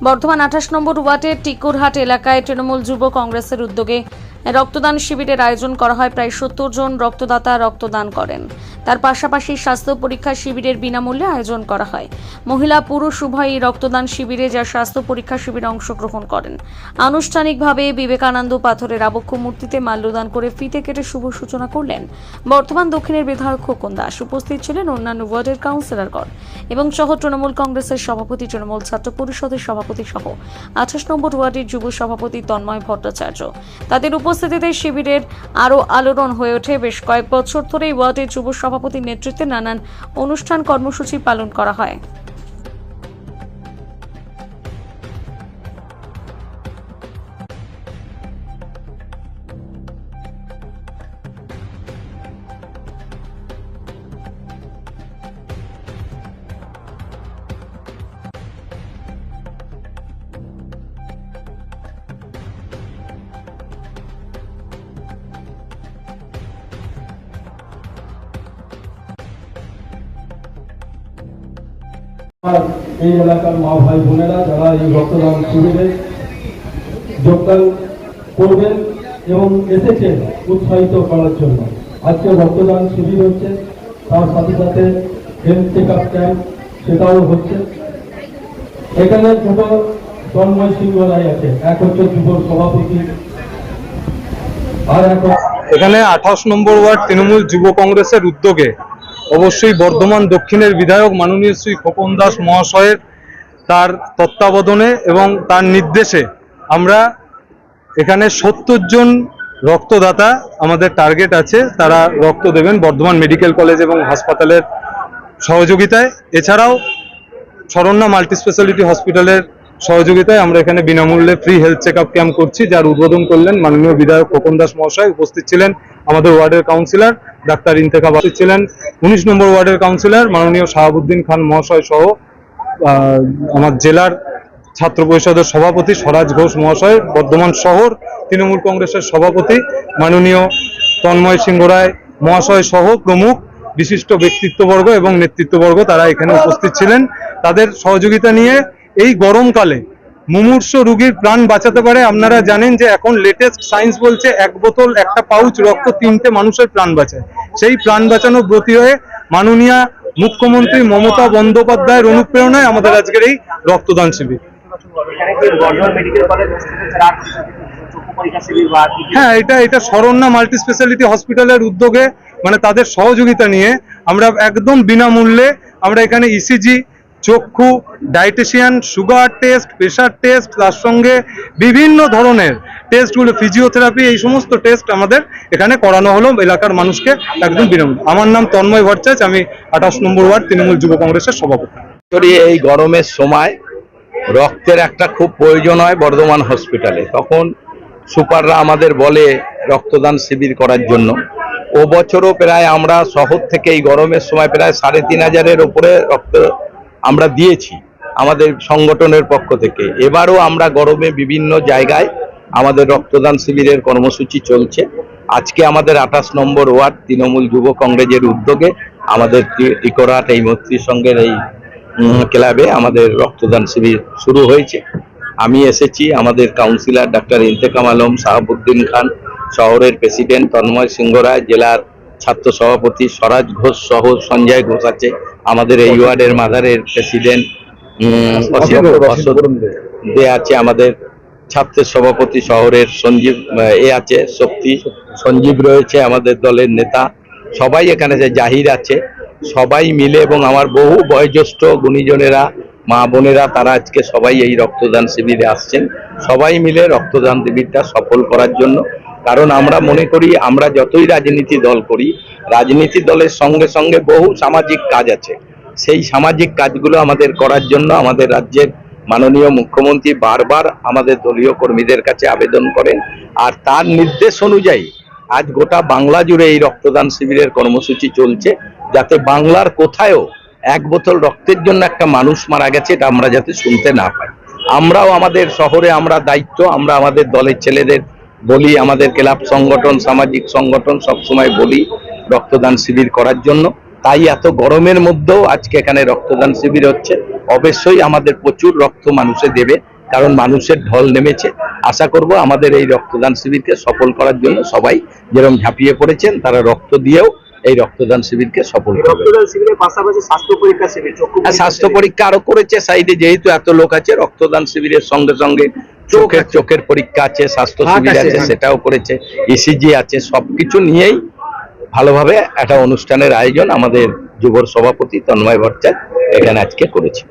বর্ধমান 28 নম্বর ওয়ার্ডের টিকুরহাট এলাকায় তৃণমূল যুব কংগ্রেসের উদ্যোগে রক্তদান শিবিরের আয়োজন করা হয়। প্রায় 70 জন রক্তদাতা রক্তদান করেন। তার পাশাপাশি স্বাস্থ্য পরীক্ষা শিবিরের বিনামূল্যে আয়োজন করা হয়। মহিলা পুরুষ উভয়ই রক্তদান শিবিরে যা স্বাস্থ্য পরীক্ষা শিবিরে অংশগ্রহণ করেন। আনুষ্ঠানিকভাবে বিবেকানন্দ পাথরের আবক্ষ মূর্তিতে মাল্যদান করে ফিতে কেটে শুভ সূচনা করলেন বর্ধমান দক্ষিণের বিধায়ক খোকন দাস। উপস্থিত ছিলেন অন্যান্য ওয়ার্ডের কাউন্সিলরগণ এবং সহ তৃণমূল কংগ্রেসের সভাপতি, তৃণমূল ছাত্র পরিষদের সভাপতি সহ 28 নম্বর ওয়ার্ডের যুব সভাপতি তন্ময় ভট্টাচার্য। তাদের উপস্থিতিতে শিবিরের আরও আলোড়ন হয়ে ওঠে। বেশ কয়েক বছর ধরে এই ওয়ার্ডের যুব সভাপতির নেতৃত্বে নানান অনুষ্ঠান কর্মসূচি পালন করা হয়। এই এলাকার মা ভাই বোনেরা যারা এই রক্তদান শিবিরে যোগদান করবেন এবং এসেছেন উৎসাহিত করার জন্য। আজকে রক্তদান শিবির হচ্ছে, তার সাথে সাথে হেলথ চেক আপ ক্যাম্প সেটাও হচ্ছে। এখানে ছোট তন্ময় সিংহ রায় আছে, এক হচ্ছে যুব সভাপতি, আর এখানে 28 নম্বর ওয়ার্ড তৃণমূল যুব কংগ্রেসের উদ্যোগে অবশ্যই বর্ধমান দক্ষিণের বিধায়ক মাননীয় শ্রী খোকন দাস মহাশয়ের তার তত্ত্বাবধানে এবং তার নির্দেশে আমরা এখানে 70 জন রক্তদাতা আমাদের টার্গেট আছে, তারা রক্ত দেবেন বর্ধমান মেডিকেল কলেজ এবং হাসপাতালের সহযোগিতায়। এছাড়াও শরণ্যা মাল্টি স্পেশালিটি হসপিটালের সহযোগিতায় আমরা এখানে বিনামূল্যে free health check up camp করছি, যার উদ্বোধন করলেন মাননীয় বিধায়ক খোকন দাস মহাশয়। উপস্থিত ছিলেন আমাদের ওয়ার্ডের কাউন্সিলর ডাক্তার ইন্তেখা বাসি, ছিলেন 19 নম্বর ওয়ার্ডের কাউন্সিলর মাননীয় শাহাবুদ্দিন খান মহাশয় সহ আমার জেলার ছাত্র পরিষদের সভাপতি স্বরাজ ঘোষ মহাশয়, বর্ধমান শহর তৃণমূল কংগ্রেসের সভাপতি মাননীয় তন্ময় সিংহ রায় মহাশয় সহ প্রমুখ বিশিষ্ট ব্যক্তিত্ববর্গ এবং নেতৃত্ববর্গ তারা এখানে উপস্থিত ছিলেন। তাদের সহযোগিতা নিয়ে এই গরমকালে মুমূর্ষ রোগীর প্রাণ বাঁচাতে পারে। আপনারা জানেন যে এখন লেটেস্ট সায়েন্স বলছে এক বোতল একটা পাউচ রক্ত 3টে মানুষের প্রাণ বাঁচায়। সেই প্রাণ বাঁচানো ব্রতী হয়ে মাননীয় মুখ্যমন্ত্রী মমতা বন্দ্যোপাধ্যায়ের অনুপ্রেরণায় আমাদের আজকের এই রক্তদান শিবির। হ্যাঁ, এটা শরণ্যা মাল্টি স্পেশালিটি হসপিটালের উদ্যোগে, মানে তাদের সহযোগিতা নিয়ে আমরা একদম বিনামূল্যে আমরা এখানে ইসিজি, চক্ষু, dietician, sugar test, pressure test, তার সঙ্গে বিভিন্ন ধরনের টেস্টগুলো, ফিজিওথেরাপি, এই সমস্ত টেস্ট আমাদের এখানে করানো হলো এলাকার মানুষকে একদম বিনামূল্যে। আমার নাম তন্ময় ভট্টাচার্য, আমি 28 নম্বর ওয়ার্ড তৃণমূল যুব কংগ্রেসের সভাপতি। এই গরমের সময় রক্তের একটা খুব প্রয়োজন হয় বর্ধমান হসপিটালে, তখন সুপাররা আমাদের বলে রক্তদান শিবির করার জন্য। ও বছরও প্রায় আমরা শহর থেকে এই গরমের সময় প্রায় 3500-এর উপরে রক্ত আমরা দিয়েছি আমাদের সংগঠনের পক্ষ থেকে। এবারও আমরা গরমে বিভিন্ন জায়গায় আমাদের রক্তদান শিবিরের কর্মসূচি চলছে। আজকে আমাদের 28 নম্বর ওয়ার্ড তৃণমূল যুব কংগ্রেসের উদ্যোগে আমাদের টিকুরহাট এই মৈত্রী সংঘের এই ক্লাবে আমাদের রক্তদান শিবির শুরু হয়েছে। আমি এসেছি, আমাদের কাউন্সিলর ডাক্তার ইন্তেখা আলম, শাহাবুদ্দিন খান, শহরের প্রেসিডেন্ট তন্ময় সিংহ রায়, জেলার ছাত্র সভাপতি স্বরাজ ঘোষ সহ সঞ্জয় ঘোষ আছে, আমাদের এই ওয়ার্ডের মাদারের প্রেসিডেন্ট দে আছে, আমাদের ছাত্রের সভাপতি শহরের সঞ্জীব আছে, শক্তি সঞ্জীব রয়েছে, আমাদের দলের নেতা সবাই এখানে, যে জাহির আছে, সবাই মিলে এবং আমার বহু বয়োজ্যেষ্ঠ গুণীজনেরা, মা বোনেরা, তারা আজকে সবাই এই রক্তদান শিবিরে আসছেন। সবাই মিলে রক্তদান শিবিরটা সফল করার জন্য। কারণ আমরা মনে করি, আমরা যতই রাজনীতি দল করি, রাজনীতি দলের সঙ্গে সঙ্গে বহু সামাজিক কাজ আছে। সেই সামাজিক কাজগুলো আমাদের করার জন্য আমাদের রাজ্যের মাননীয় মুখ্যমন্ত্রী বারবার আমাদের দলীয় কর্মীদের কাছে আবেদন করেন, আর তার নির্দেশ অনুযায়ী আজ গোটা বাংলা জুড়ে এই রক্তদান শিবিরের কর্মসূচি চলছে, যাতে বাংলার কোথায়ও এক বোতল রক্তের জন্য একটা মানুষ মারা গেছে এটা আমরা যাতে শুনতে না পাই। আমরাও আমাদের শহরে আমরা দায়িত্ব, আমরা আমাদের দলের ছেলেদের বলি, আমাদের ক্লাব সংগঠন, সামাজিক সংগঠন সবসময় বলি রক্তদান শিবির করার জন্য। তাই এত গরমের মধ্যেও আজকে এখানে রক্তদান শিবির হচ্ছে। অবশ্যই আমাদের প্রচুর রক্ত মানুষে দেবে, কারণ মানুষের ঢল নেমেছে। আশা করব আমাদের এই রক্তদান শিবিরকে সফল করার জন্য সবাই যেরকম ঝাঁপিয়ে পড়েছেন, তারা রক্ত দিয়েও এই রক্তদান শিবিরকে সফল করবে। রক্তদান শিবিরের পাশাপাশি স্বাস্থ্য পরীক্ষা শিবির, চক্ষু আর স্বাস্থ্য পরীক্ষা আরো করেছে সাইডে, যেহেতু এত লোক আছে, রক্তদান শিবিরের সঙ্গে সঙ্গে চোখের পরীক্ষা আছে, স্বাস্থ্য শিবির আছে, সেটাও করেছে, ইসিজি আছে। সবকিছু নিয়েই ভালোভাবে একটা অনুষ্ঠানের আয়োজন আমাদের যুবর সভাপতি তন্ময় ভট্টাচার্য এখানে আজকে করেছে।